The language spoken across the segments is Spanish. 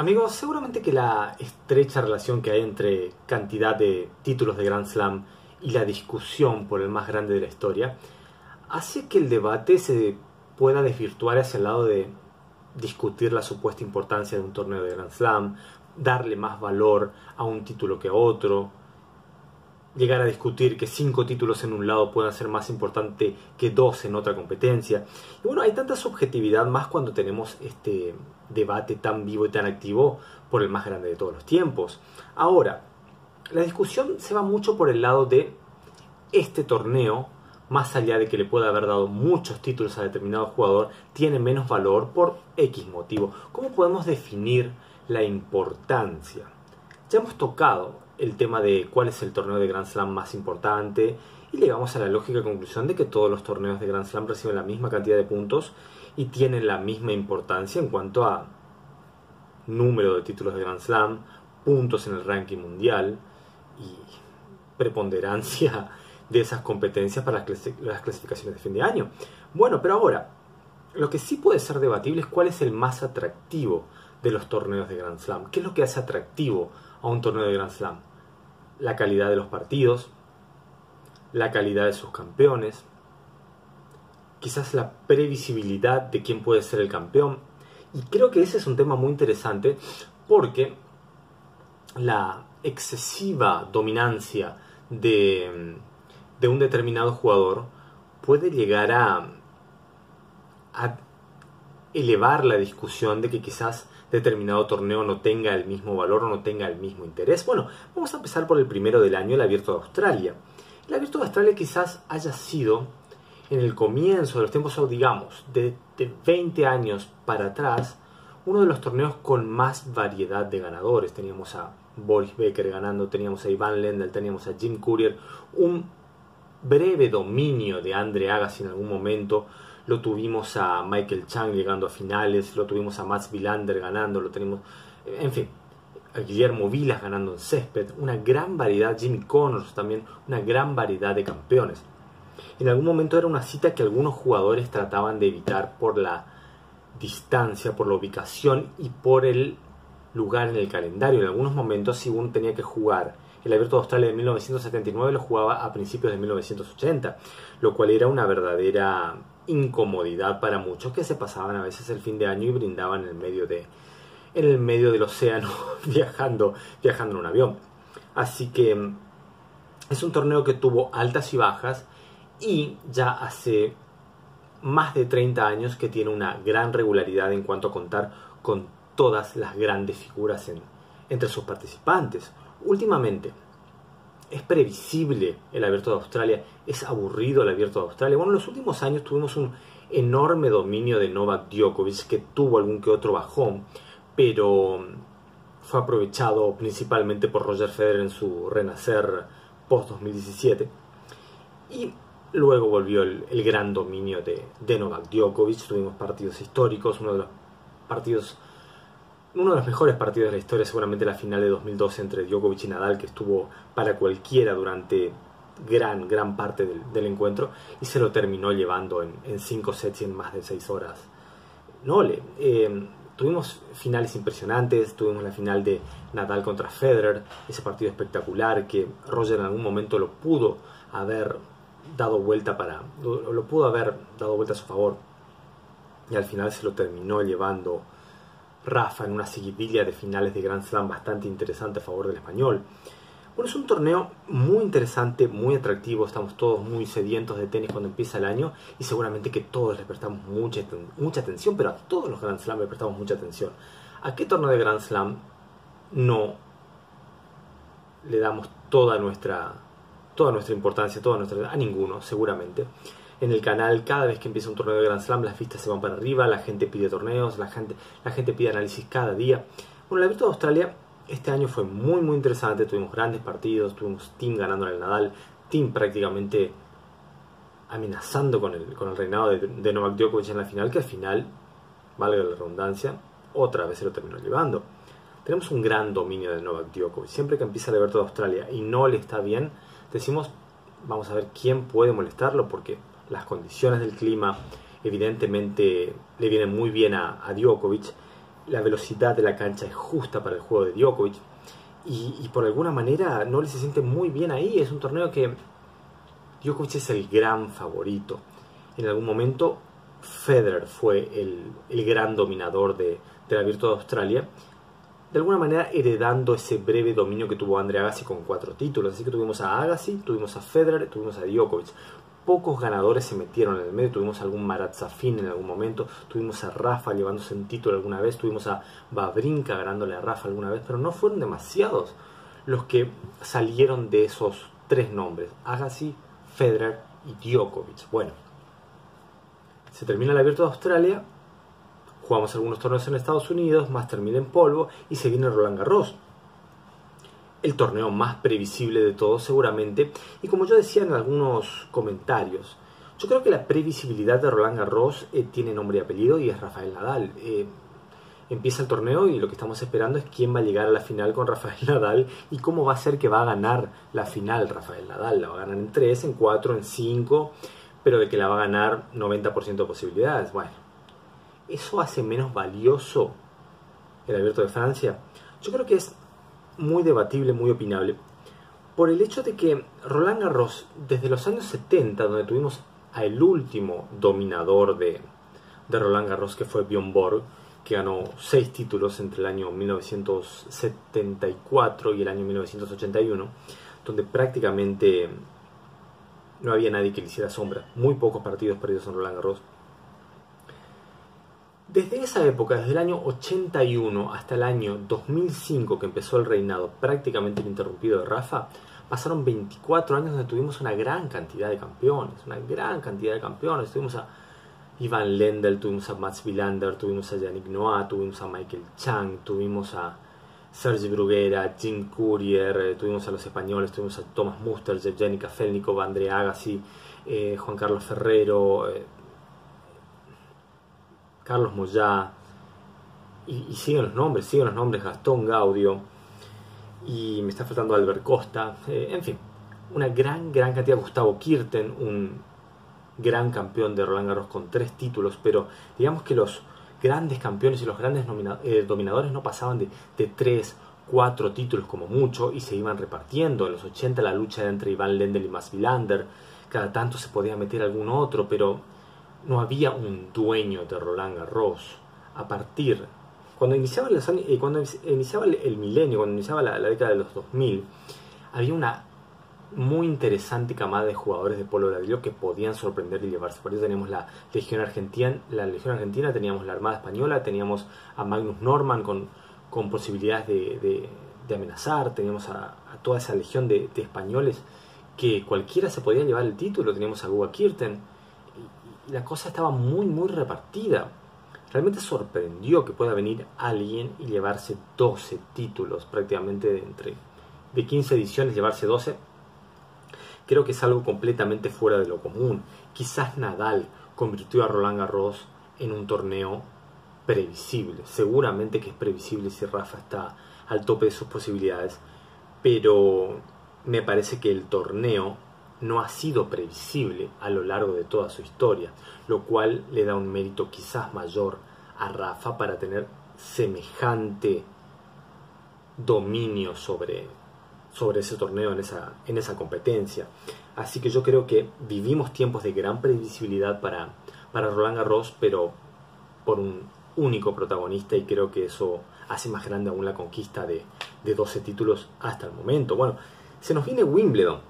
Amigos, seguramente que la estrecha relación que hay entre cantidad de títulos de Grand Slam y la discusión por el más grande de la historia hace que el debate se pueda desvirtuar hacia el lado de discutir la supuesta importancia de un torneo de Grand Slam, darle más valor a un título que a otro, llegar a discutir que 5 títulos en un lado puedan ser más importante que 2 en otra competencia. Y bueno, hay tanta subjetividad más cuando tenemos este debate tan vivo y tan activo por el más grande de todos los tiempos. Ahora, la discusión se va mucho por el lado de este torneo, más allá de que le pueda haber dado muchos títulos a determinado jugador, tiene menos valor por X motivo. ¿Cómo podemos definir la importancia? Ya hemos tocado el tema de cuál es el torneo de Grand Slam más importante y llegamos a la lógica conclusión de que todos los torneos de Grand Slam reciben la misma cantidad de puntos y tienen la misma importancia en cuanto a número de títulos de Grand Slam, puntos en el ranking mundial y preponderancia de esas competencias para las clasificaciones de fin de año. Bueno, pero ahora, lo que sí puede ser debatible es cuál es el más atractivo de los torneos de Grand Slam. ¿Qué es lo que hace atractivo a un torneo de Grand Slam? La calidad de los partidos, la calidad de sus campeones, quizás la previsibilidad de quién puede ser el campeón. Y creo que ese es un tema muy interesante porque la excesiva dominancia de un determinado jugador puede llegar a elevar la discusión de que quizás determinado torneo no tenga el mismo valor o no tenga el mismo interés. Bueno, vamos a empezar por el primero del año, el Abierto de Australia. El Abierto de Australia quizás haya sido en el comienzo de los tiempos, o digamos, de 20 años para atrás, uno de los torneos con más variedad de ganadores. Teníamos a Boris Becker ganando, teníamos a Ivan Lendl, teníamos a Jim Courier, un breve dominio de Andre Agassi en algún momento, lo tuvimos a Michael Chang llegando a finales, lo tuvimos a Mats Wilander ganando, lo tenemos, en fin, a Guillermo Vilas ganando en césped, una gran variedad, Jimmy Connors también, una gran variedad de campeones. En algún momento era una cita que algunos jugadores trataban de evitar por la distancia, por la ubicación y por el lugar en el calendario. En algunos momentos, si uno tenía que jugar el Abierto de Australia de 1979, lo jugaba a principios de 1980, lo cual era una verdadera incomodidad para muchos que se pasaban a veces el fin de año y brindaban en el medio del océano viajando en un avión. Así que es un torneo que tuvo altas y bajas y ya hace más de 30 años que tiene una gran regularidad en cuanto a contar con todas las grandes figuras entre sus participantes. Últimamente es previsible el Abierto de Australia, es aburrido el Abierto de Australia. Bueno, en los últimos años tuvimos un enorme dominio de Novak Djokovic, que tuvo algún que otro bajón, pero fue aprovechado principalmente por Roger Federer en su renacer post-2017. Y luego volvió el gran dominio de Novak Djokovic. Tuvimos partidos históricos, uno de los mejores partidos de la historia, seguramente la final de 2012 entre Djokovic y Nadal, que estuvo para cualquiera durante gran parte del encuentro, y se lo terminó llevando en 5 sets y en más de 6 horas. Tuvimos finales impresionantes, tuvimos la final de Nadal contra Federer, ese partido espectacular que Roger en algún momento lo pudo haber dado vuelta a su favor, y al final se lo terminó llevando Rafa en una seguidilla de finales de Grand Slam bastante interesante a favor del español. Bueno, es un torneo muy interesante, muy atractivo. Estamos todos muy sedientos de tenis cuando empieza el año y seguramente que todos le prestamos mucha atención, pero a todos los Grand Slam le prestamos mucha atención. ¿A qué torneo de Grand Slam no le damos toda nuestra importancia, a ninguno, seguramente? En el canal, cada vez que empieza un torneo de Grand Slam, las vistas se van para arriba, la gente pide torneos, la gente pide análisis cada día. Bueno, el Abierto de Australia este año fue muy interesante, tuvimos grandes partidos, tuvimos Thiem ganando en el Nadal, Thiem prácticamente amenazando con el reinado de Novak Djokovic en la final, que al final, valga la redundancia, otra vez se lo terminó llevando. Tenemos un gran dominio de Novak Djokovic. Siempre que empieza el Abierto de Australia y no le está bien, decimos, vamos a ver quién puede molestarlo, porque las condiciones del clima evidentemente le vienen muy bien a Djokovic, la velocidad de la cancha es justa para el juego de Djokovic y por alguna manera no le se siente muy bien ahí. Es un torneo que Djokovic es el gran favorito. En algún momento Federer fue el gran dominador del Abierto de Australia, de alguna manera heredando ese breve dominio que tuvo Andre Agassi con 4 títulos. Así que tuvimos a Agassi, tuvimos a Federer, tuvimos a Djokovic. Pocos ganadores se metieron en el medio. Tuvimos algún Marat Safin en algún momento, tuvimos a Rafa llevándose un título alguna vez, tuvimos a Wawrinka ganándole a Rafa alguna vez, pero no fueron demasiados los que salieron de esos 3 nombres: Agassi, Federer y Djokovic. Bueno, se termina el Abierto de Australia, jugamos algunos torneos en Estados Unidos, más termina en polvo y se viene Roland Garros. El torneo más previsible de todos seguramente, y como yo decía en algunos comentarios, yo creo que la previsibilidad de Roland Garros tiene nombre y apellido y es Rafael Nadal. Empieza el torneo y lo que estamos esperando es quién va a llegar a la final con Rafael Nadal y cómo va a ser que va a ganar la final Rafael Nadal. La va a ganar en 3, en 4, en 5, pero de que la va a ganar 90% de posibilidades. Bueno, ¿eso hace menos valioso el Abierto de Francia? Yo creo que es muy debatible, muy opinable, por el hecho de que Roland Garros, desde los años 70, donde tuvimos al último dominador de Roland Garros, que fue Bjorn Borg, que ganó 6 títulos entre el año 1974 y el año 1981, donde prácticamente no había nadie que le hiciera sombra, muy pocos partidos perdidos en Roland Garros. Desde esa época, desde el año 81 hasta el año 2005, que empezó el reinado prácticamente ininterrumpido de Rafa, pasaron 24 años donde tuvimos una gran cantidad de campeones. Tuvimos a Ivan Lendl, tuvimos a Mats Wilander, tuvimos a Yannick Noah, tuvimos a Michael Chang, tuvimos a Sergi Bruguera, Jim Courier, tuvimos a los españoles, tuvimos a Thomas Muster, Yevgeny Kafelnikov, Andre Agassi, Juan Carlos Ferrero, Carlos Moyá, y siguen los nombres, Gastón Gaudio, y me está faltando Albert Costa, en fin, una gran cantidad. Gustavo Kirten, un gran campeón de Roland Garros con 3 títulos, pero digamos que los grandes campeones y los grandes dominadores no pasaban de 3, 4 títulos como mucho y se iban repartiendo. En los 80 la lucha entre Ivan Lendl y Mats Wilander, cada tanto se podía meter algún otro, pero no había un dueño de Roland Garros. A partir, cuando iniciaba el milenio, cuando iniciaba la década de los 2000, había una muy interesante camada de jugadores de polo ladrillo que podían sorprender y llevarse. Por eso teníamos la Legión Argentina, teníamos la Armada Española, teníamos a Magnus Norman con posibilidades de amenazar, teníamos a toda esa legión de españoles que cualquiera se podía llevar el título, teníamos a Guga Kirten, y la cosa estaba muy repartida. Realmente sorprendió que pueda venir alguien y llevarse 12 títulos, prácticamente de 15 ediciones llevarse 12. Creo que es algo completamente fuera de lo común. Quizás Nadal convirtió a Roland Garros en un torneo previsible. Seguramente que es previsible si Rafa está al tope de sus posibilidades, pero me parece que el torneo no ha sido previsible a lo largo de toda su historia, lo cual le da un mérito quizás mayor a Rafa para tener semejante dominio sobre ese torneo en esa competencia. Así que yo creo que vivimos tiempos de gran previsibilidad para Roland Garros, pero por un único protagonista, y creo que eso hace más grande aún la conquista de 12 títulos hasta el momento. Bueno, se nos viene Wimbledon,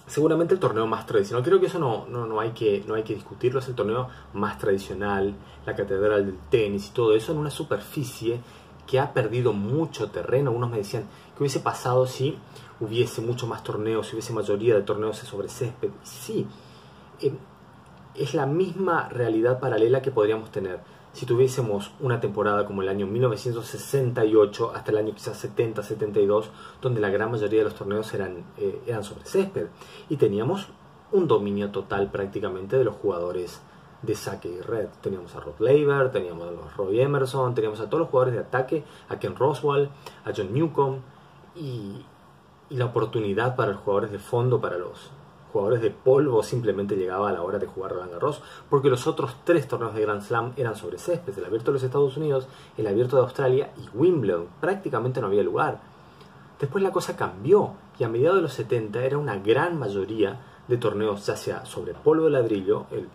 seguramente el torneo más tradicional. Creo que eso no hay que discutirlo. Es el torneo más tradicional, la catedral del tenis y todo eso, en una superficie que ha perdido mucho terreno. Unos me decían que hubiese pasado si hubiese mucho más torneos, si hubiese mayoría de torneos sobre césped. Sí, es la misma realidad paralela que podríamos tener si tuviésemos una temporada como el año 1968 hasta el año quizás 70, 72, donde la gran mayoría de los torneos eran sobre césped, y teníamos un dominio total prácticamente de los jugadores de saque y red. Teníamos a Rod Laver, teníamos a los Roy Emerson, teníamos a todos los jugadores de ataque, a Ken Roswell, a John Newcomb, y la oportunidad para los jugadores de fondo, para los jugadores de polvo simplemente llegaba a la hora de jugar Roland Garros, porque los otros 3 torneos de Grand Slam eran sobre césped: el Abierto de los Estados Unidos, el Abierto de Australia y Wimbledon. Prácticamente no había lugar. Después la cosa cambió y a mediados de los 70 era una gran mayoría de torneos, ya sea sobre polvo de ladrillo, el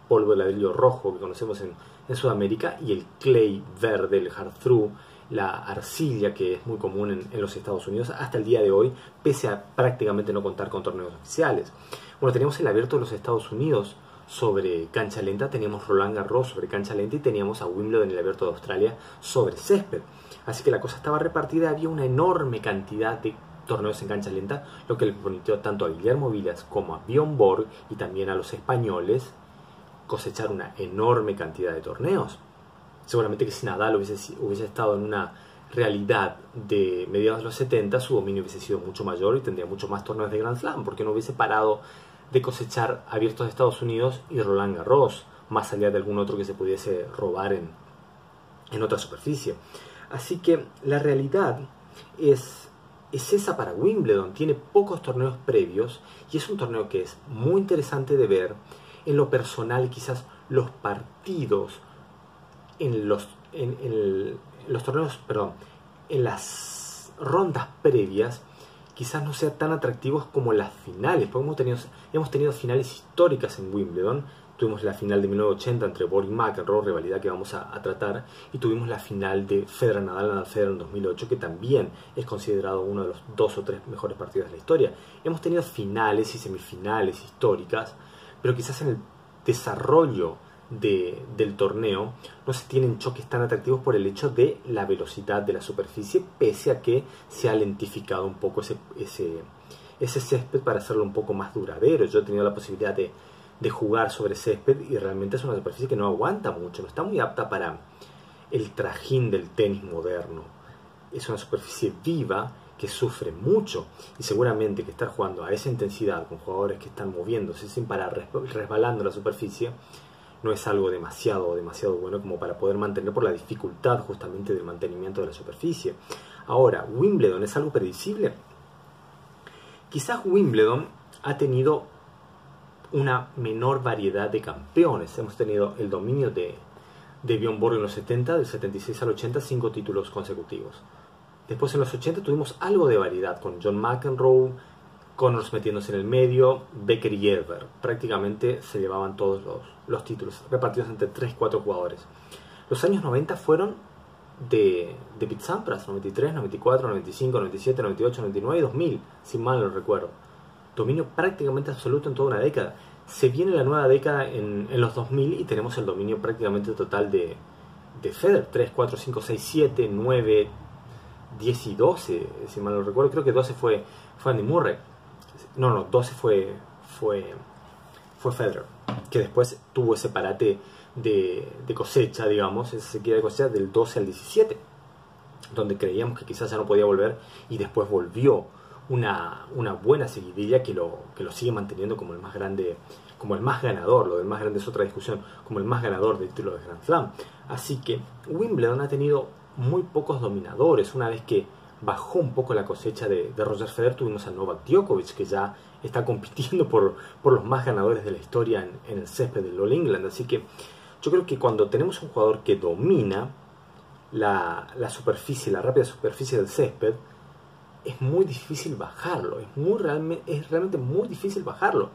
polvo de ladrillo rojo que conocemos en Sudamérica, y el clay verde, el hard-through, la arcilla, que es muy común en los Estados Unidos hasta el día de hoy, pese a prácticamente no contar con torneos oficiales. Bueno, teníamos el Abierto de los Estados Unidos sobre cancha lenta, teníamos Roland Garros sobre cancha lenta y teníamos a Wimbledon en el Abierto de Australia sobre césped. Así que la cosa estaba repartida, había una enorme cantidad de torneos en cancha lenta, lo que le permitió tanto a Guillermo Vilas como a Bjorn Borg y también a los españoles cosechar una enorme cantidad de torneos. Seguramente que si Nadal hubiese estado en una realidad de mediados de los 70, su dominio hubiese sido mucho mayor y tendría mucho más torneos de Grand Slam, porque no hubiese parado de cosechar Abiertos de Estados Unidos y Roland Garros, más allá de algún otro que se pudiese robar en otra superficie. Así que la realidad es esa para Wimbledon. Tiene pocos torneos previos y es un torneo que es muy interesante de ver. En lo personal, quizás los partidos en los torneos, perdón, en las rondas previas quizás no sean tan atractivos como las finales, porque hemos tenido finales históricas en Wimbledon. Tuvimos la final de 1980 entre Borg y McEnroe, rivalidad que vamos a tratar, y tuvimos la final de Federer-Nadal en 2008, que también es considerado uno de los 2 o 3 mejores partidos de la historia. Hemos tenido finales y semifinales históricas, pero quizás en el desarrollo del torneo no se tienen choques tan atractivos por el hecho de la velocidad de la superficie, pese a que se ha lentificado un poco ese césped para hacerlo un poco más duradero. Yo he tenido la posibilidad de jugar sobre césped y realmente es una superficie que no aguanta mucho, no está muy apta para el trajín del tenis moderno. Es una superficie viva que sufre mucho, y seguramente que estar jugando a esa intensidad con jugadores que están moviéndose sin parar, resbalando la superficie, no es algo demasiado bueno como para poder mantener, por la dificultad justamente del mantenimiento de la superficie. Ahora, ¿Wimbledon es algo predecible? Quizás Wimbledon ha tenido una menor variedad de campeones. Hemos tenido el dominio de Bjorn Borg en los 70, del 76 al 80, 5 títulos consecutivos. Después en los 80 tuvimos algo de variedad con John McEnroe, Connors metiéndose en el medio, Becker y Edberg. Prácticamente se llevaban todos los títulos, repartidos entre 3-4 jugadores. Los años 90 fueron de Pete Sampras, 93, 94, 95, 97, 98, 99 y 2000, si mal no recuerdo. Dominio prácticamente absoluto en toda una década. Se viene la nueva década en los 2000 y tenemos el dominio prácticamente total de Federer. 3, 4, 5, 6, 7, 9, 10 y 12, si mal no recuerdo. Creo que 12 fue Andy Murray. No, 12 fue Federer, que después tuvo ese parate de cosecha, digamos, esa sequía de cosecha del 12 al 17, donde creíamos que quizás ya no podía volver, y después volvió una buena seguidilla que lo sigue manteniendo como el más grande, como el más ganador. Lo del más grande es otra discusión, como el más ganador del título de Grand Slam. Así que Wimbledon ha tenido muy pocos dominadores. Una vez que bajó un poco la cosecha de Roger Federer, tuvimos a Novak Djokovic, que ya está compitiendo por los más ganadores de la historia en el césped del All England. Así que yo creo que cuando tenemos un jugador que domina la superficie, la rápida superficie del césped, es muy difícil bajarlo, es realmente muy difícil bajarlo.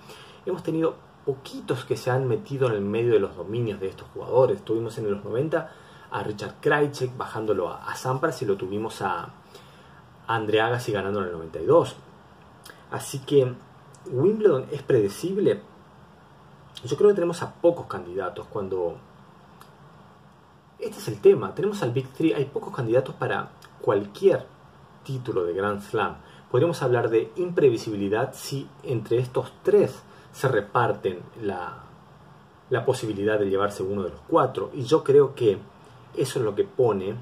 Hemos tenido poquitos que se han metido en el medio de los dominios de estos jugadores. Tuvimos en los 90 a Richard Krajicek bajándolo a Sampras, y lo tuvimos a Andre Agassi ganando en el 92. Así que Wimbledon es predecible. Yo creo que tenemos a pocos candidatos. Este es el tema, tenemos al Big Three, hay pocos candidatos para cualquier título de Grand Slam. Podríamos hablar de imprevisibilidad si entre estos 3 se reparten la posibilidad de llevarse uno de los 4, y yo creo que eso es lo que pone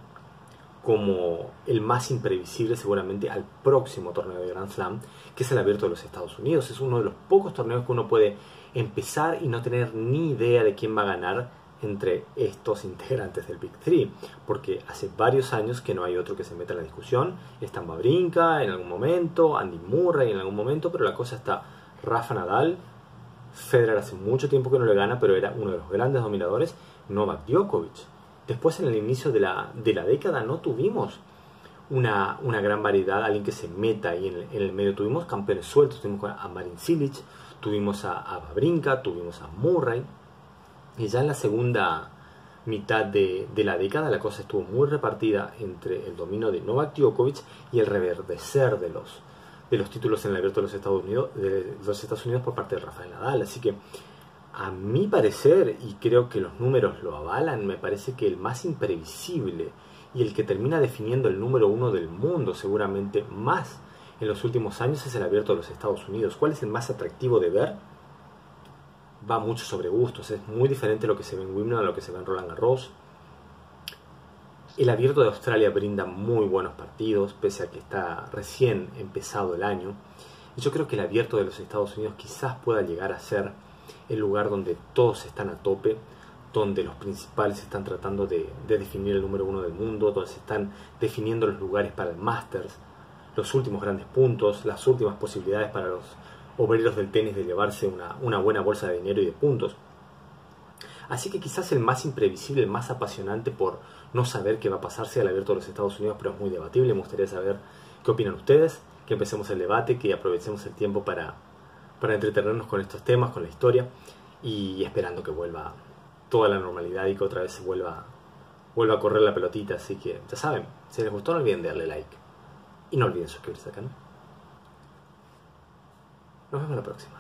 como el más imprevisible seguramente al próximo torneo de Grand Slam, que es el Abierto de los Estados Unidos. Es uno de los pocos torneos que uno puede empezar y no tener ni idea de quién va a ganar entre estos integrantes del Big Three, porque hace varios años que no hay otro que se meta en la discusión. Stan Wawrinka en algún momento, Andy Murray en algún momento, pero la cosa está Rafa Nadal. Federer hace mucho tiempo que no le gana, pero era uno de los grandes dominadores. Novak Djokovic. Después, en el inicio de la década, no tuvimos una gran variedad, alguien que se meta ahí en el medio. Tuvimos campeones sueltos, tuvimos a Marin Cilic, tuvimos a Wawrinka, tuvimos a Murray. Y ya en la segunda mitad de la década la cosa estuvo muy repartida entre el dominio de Novak Djokovic y el reverdecer de los títulos en el Abierto de los Estados Unidos por parte de Rafael Nadal. Así que, a mi parecer, y creo que los números lo avalan, me parece que el más imprevisible y el que termina definiendo el número uno del mundo seguramente más en los últimos años es el Abierto de los Estados Unidos. ¿Cuál es el más atractivo de ver? Va mucho sobre gustos, es muy diferente lo que se ve en Wimbledon a lo que se ve en Roland Garros. El Abierto de Australia brinda muy buenos partidos, pese a que está recién empezado el año. Y yo creo que el Abierto de los Estados Unidos quizás pueda llegar a ser el lugar donde todos están a tope, donde los principales están tratando de definir el número uno del mundo, donde se están definiendo los lugares para el Masters, los últimos grandes puntos, las últimas posibilidades para los obreros del tenis de llevarse una buena bolsa de dinero y de puntos. Así que quizás el más imprevisible, el más apasionante por no saber qué va a pasar sea el Abierto de los Estados Unidos, pero es muy debatible. Me gustaría saber qué opinan ustedes, que empecemos el debate, que aprovechemos el tiempo para entretenernos con estos temas, con la historia, y esperando que vuelva toda la normalidad y que otra vez se vuelva a correr la pelotita. Así que ya saben, si les gustó no olviden darle like y no olviden suscribirse al canal. Nos vemos la próxima.